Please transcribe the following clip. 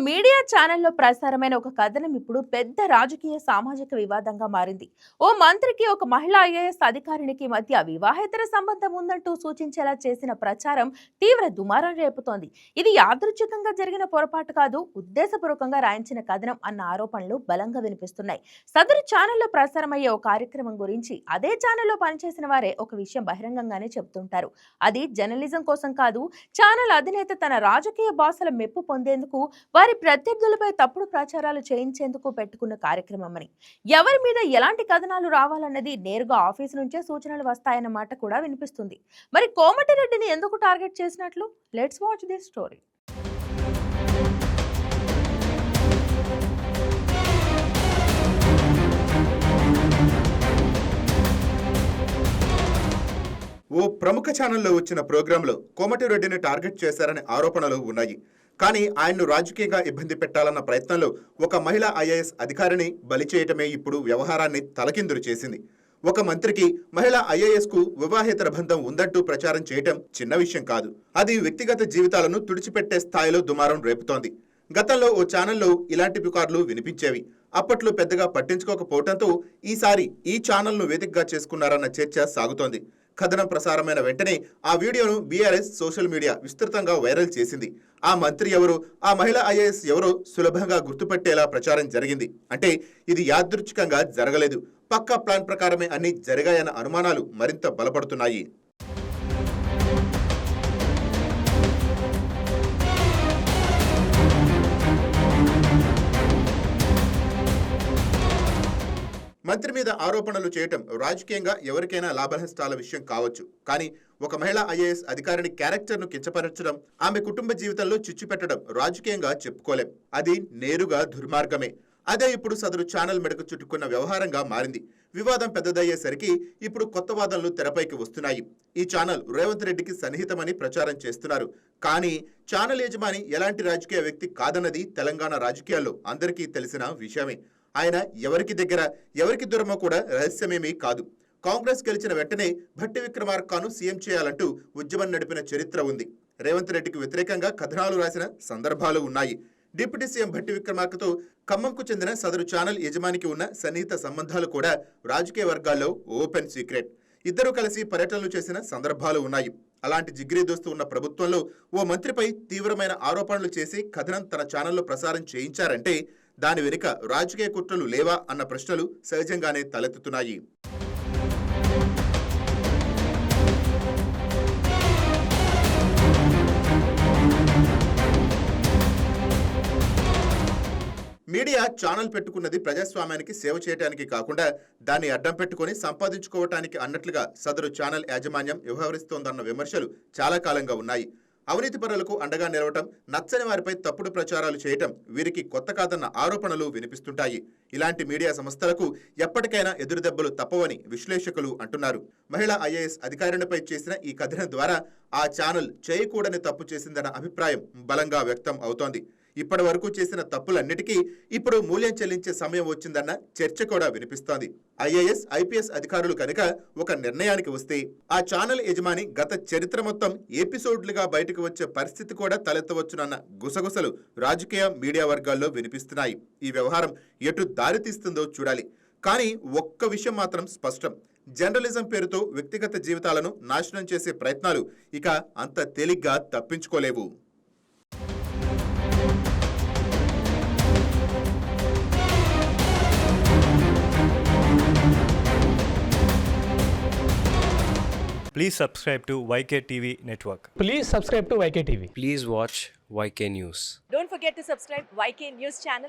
Media ఛానల్లో ప్రసారమైన ఒక కథనం ఇప్పుడు పెద్ద రాజకీయ సామాజిక వివాదంగా మారింది. ఓ మంత్రికి ఒక మహిళా ఐఏఎస్ అధికారినికి మధ్య వివాహేతర సంబంధం ఉందంటూ సూచించేలా చేసిన ప్రచారం తీవ్ర దుమారం రేపుతోంది. ఇది యాదృచ్ఛికంగా జరిగిన పొరపాటు కాదు, ఉద్దేశపూర్వకంగా రాయించిన కథనం అన్న ఆరోపణలు బలంగా వినిపిస్తున్నాయి. సదరు ఛానల్లో ప్రసారమయ్యే ఓ కార్యక్రమం గురించి అదే ఛానల్లో పనిచేసిన వారే ఒక విషయం బహిరంగంగానే చెబుతుంటారు. అది జర్నలిజం కోసం కాదు, ఛానల్ అధినేత తన రాజకీయ బాసల మెప్పు పొందేందుకు, వారి ప్రత్యర్థులపై తప్పుడు ప్రచారాలు చేయించేందుకు పెట్టుకున్న కార్యక్రమమని. ఎవరి మీద ఎలాంటి కథనాలు రావాలన్నది నేరుగా ఆఫీసు నుంచే సూచనలు వస్తాయన్న మాట కూడా వినిపిస్తుంది. మరి కోమటిరెడ్డిని ఎందుకు టార్గెట్ చేసినట్లు? Let's watch this story. ఓ ప్రముఖ ఛానల్లో వచ్చిన ప్రోగ్రాంలో కోమటిరెడ్డిని టార్గెట్ చేశారనే ఆరోపణలు ఉన్నాయి. కానీ ఆయన్ను రాజకీయంగా ఇబ్బంది పెట్టాలన్న ప్రయత్నంలో ఒక మహిళా ఐఏఎస్ అధికారిని బలి చేయటమే ఇప్పుడు వ్యవహారాన్ని తలకిందులు చేసింది. ఒక మంత్రికి మహిళా ఐఏఎస్కు వివాహేతర బంధం ఉందంటూ ప్రచారం చేయటం చిన్న విషయం కాదు. అది వ్యక్తిగత జీవితాలను తుడిచిపెట్టే స్థాయిలో దుమారం రేపుతోంది. గతంలో ఓ ఛానల్లో ఇలాంటి పుకార్లు వినిపించేవి. అప్పట్లో పెద్దగా పట్టించుకోకపోవడంతో ఈసారి ఈ ఛానల్ను వేదికగా చేసుకున్నారన్న చర్చ సాగుతోంది. కథనం ప్రసారమైన వెంటనే ఆ వీడియోను బీఆర్ఎస్ సోషల్ మీడియా విస్తృతంగా వైరల్ చేసింది. ఆ మంత్రి ఎవరో, ఆ మహిళా ఐఏఎస్ ఎవరో సులభంగా గుర్తుపట్టేలా ప్రచారం జరిగింది. అంటే ఇది యాదృచ్ఛికంగా జరగలేదు, పక్కా ప్లాన్ ప్రకారమే అన్ని జరిగాయన్న అనుమానాలు మరింత బలపడుతున్నాయి. మంత్రి మీద ఆరోపణలు చేయటం రాజకీయంగా ఎవరికైనా లాభనష్టాల విషయం కావచ్చు. కానీ ఒక మహిళా ఐఏఎస్ అధికారిని క్యారెక్టర్ను కించపరచడం, ఆమె కుటుంబ జీవితంలో చిచ్చు పెట్టడం రాజకీయంగా చెప్పుకోలేం. అది నేరుగా దుర్మార్గమే. అదే ఇప్పుడు సదరు ఛానల్ మెడకు చుట్టుకున్న వ్యవహారంగా మారింది. వివాదం పెద్దదయ్యేసరికి ఇప్పుడు కొత్త వాదనలు తెరపైకి వస్తున్నాయి. ఈ ఛానల్ రేవంత్ రెడ్డికి సన్నిహితమని ప్రచారం చేస్తున్నారు. కానీ ఛానల్ యజమాని ఎలాంటి రాజకీయ వ్యక్తి కాదన్నది తెలంగాణ రాజకీయాల్లో అందరికీ తెలిసిన విషయమే. ఆయన ఎవరికి దగ్గర, ఎవరికి దూరమో కూడా రహస్యమేమీ కాదు. కాంగ్రెస్ గెలిచిన వెంటనే భట్టి విక్రమార్కను సీఎం చేయాలంటూ ఉద్యమం నడిపిన చరిత్ర ఉంది. రేవంత్ రెడ్డికి వ్యతిరేకంగా కథనాలు రాసిన సందర్భాలు ఉన్నాయి. డిప్యూటీ సీఎం భట్టి విక్రమార్కతో ఖమ్మంకు చెందిన సదరు ఛానల్ యజమానికి ఉన్న సన్నిహిత సంబంధాలు కూడా రాజకీయ వర్గాల్లో ఓపెన్ సీక్రెట్. ఇద్దరు కలిసి పర్యటనలు చేసిన సందర్భాలు ఉన్నాయి. అలాంటి జిగ్రీ దోస్తు ఉన్న ప్రభుత్వంలో ఓ మంత్రిపై తీవ్రమైన ఆరోపణలు చేసి కథనం తన ఛానల్లో ప్రసారం చేయించారంటే దాని వెనుక రాజకీయ కుట్రలు లేవా అన్న ప్రశ్నలు సహజంగానే తలెత్తుతున్నాయి. మీడియా ఛానల్ పెట్టుకున్నది ప్రజాస్వామ్యానికి సేవ చేయడానికి కాకుండా దాన్ని అడ్డం పెట్టుకుని సంపాదించుకోవటానికి అన్నట్లుగా సదరు ఛానల్ యాజమాన్యం వ్యవహరిస్తోందన్న విమర్శలు చాలా కాలంగా ఉన్నాయి. అవినీతి పరులకు అండగా నిలవటం, నచ్చని వారిపై తప్పుడు ప్రచారాలు చేయటం వీరికి కొత్త కాదన్న ఆరోపణలు వినిపిస్తుంటాయి. ఇలాంటి మీడియా సంస్థలకు ఎప్పటికైనా ఎదురుదెబ్బలు తప్పవని విశ్లేషకులు అంటున్నారు. మహిళా ఐఏఎస్ అధికారినిపై చేసిన ఈ కథనం ద్వారా ఆ ఛానల్ చేయకూడని తప్పు చేసిందన్న అభిప్రాయం బలంగా వ్యక్తం అవుతోంది. ఇప్పటి వరకు చేసిన తప్పులన్నిటికీ ఇప్పుడు మూల్యం చెల్లించే సమయం వచ్చిందన్న చర్చ కూడా వినిపిస్తోంది. ఐఏఎస్, ఐపీఎస్ అధికారులు కనుక ఒక నిర్ణయానికి వస్తే ఆ ఛానల్ యజమాని గత చరిత్ర మొత్తం ఎపిసోడ్లుగా బయటకు వచ్చే పరిస్థితి కూడా తలెత్తవచ్చునన్న గుసగుసలు రాజకీయ మీడియా వర్గాల్లో వినిపిస్తున్నాయి. ఈ వ్యవహారం ఎటు దారి తీస్తుందో చూడాలి. కానీ ఒక్క విషయం మాత్రం స్పష్టం: జర్నలిజం పేరుతో వ్యక్తిగత జీవితాలను నాశనం చేసే ప్రయత్నాలు ఇక అంత తేలిగ్గా తప్పించుకోలేవు. Please subscribe to YK TV Network. Please subscribe to YK TV. Please watch YK News. Don't forget to subscribe YK News channel.